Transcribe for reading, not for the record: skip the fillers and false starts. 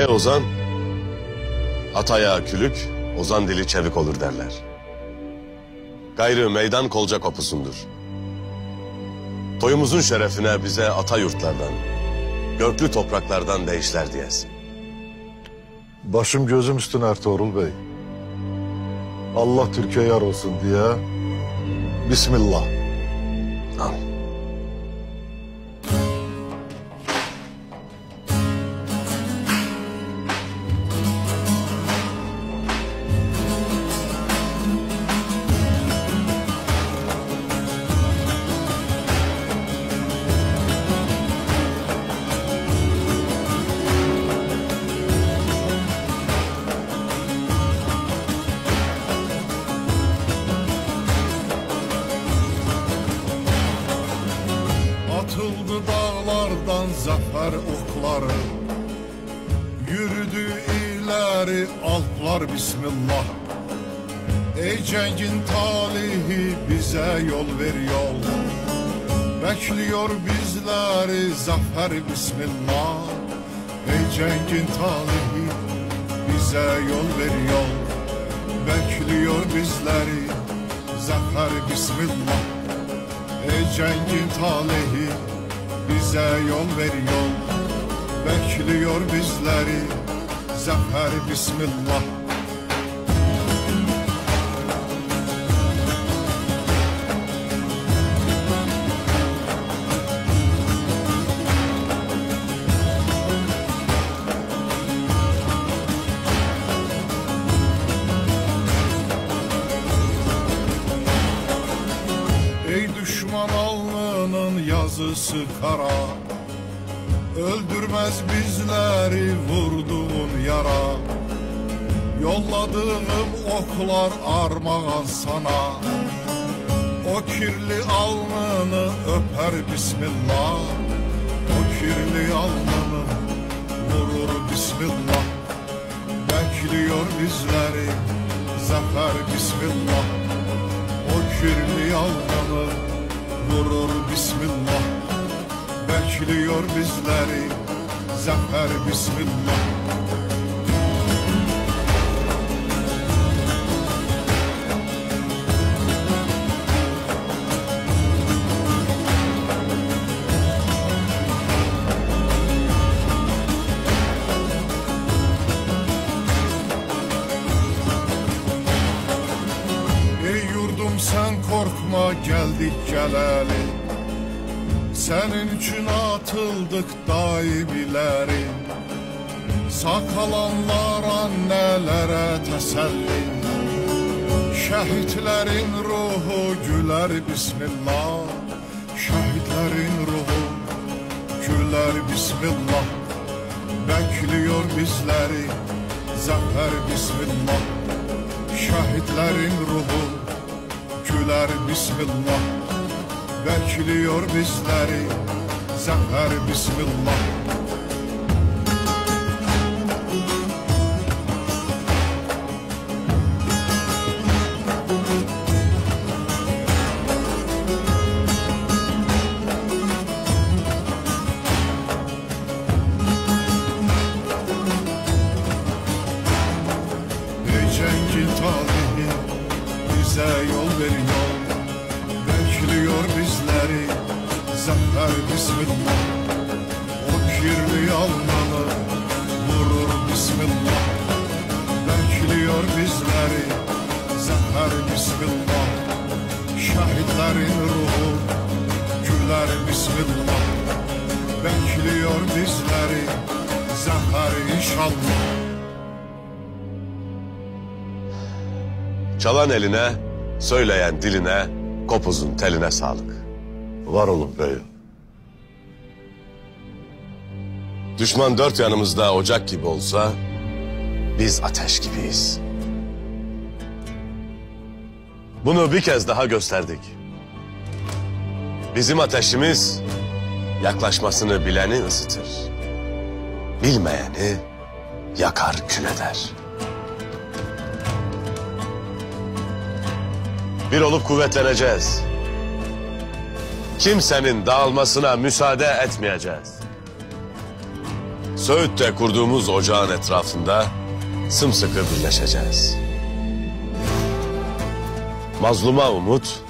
Ozan, at ayağı külük, ozan dili çevik olur derler. Gayrı meydan kolca kopusundur. Toyumuzun şerefine bize ata yurtlardan, göklü topraklardan değişler diyesin. Başım gözüm üstüne Ertuğrul Bey. Allah Türkiye yar olsun diye. Bismillah. Amin. Atıldı dağlardan zafer okları, yürüdü ileri alplar bismillah. Ey cengin talihi bize yol ver yol, bekliyor bizleri zafer bismillah. Ey cengin talihi bize yol ver yol, bekliyor bizleri zafer bismillah. Ey cengin talihi bize yol ver yol, bekliyor bizleri zafer bismillah. Ey düşman alnının yazısı kara, öldürmez bizleri vurduğun yara. Yolladığım oklar armağan sana, o kirli alnını öper bismillah. O kirli alnını vurur bismillah, bekliyor bizleri zafer bismillah. O kirli alnını vurur bismillah, bekliyor bizleri zafer bismillah. Sen korkma geldik geleli, senin için atıldık daimileri. Sağ kalanlara nelere teselli, şehitlerin ruhu güler bismillah. Şehitlerin ruhu güler bismillah, bekliyor bizleri zafer bismillah. Şehitlerin ruhu güler bismillah, bekliyor bizleri zafer bismillah. Ey cengin talihi bize yol ver yol, bekliyor bizleri zafer bismillah. O kirli alnını vurur bismillah, bekliyor bizleri zafer bismillah. Şehitlerin ruhu güler bismillah, bekliyor bizleri zafer inşallah. Çalan eline, söyleyen diline, kopuzun teline sağlık. Var olun beyim. Düşman dört yanımızda ocak gibi olsa, biz ateş gibiyiz. Bunu bir kez daha gösterdik. Bizim ateşimiz yaklaşmasını bileni ısıtır, bilmeyeni yakar kül eder. Bir olup kuvvetleneceğiz. Kimsenin dağılmasına müsaade etmeyeceğiz. Söğüt'te kurduğumuz ocağın etrafında sımsıkı birleşeceğiz. Mazluma umut,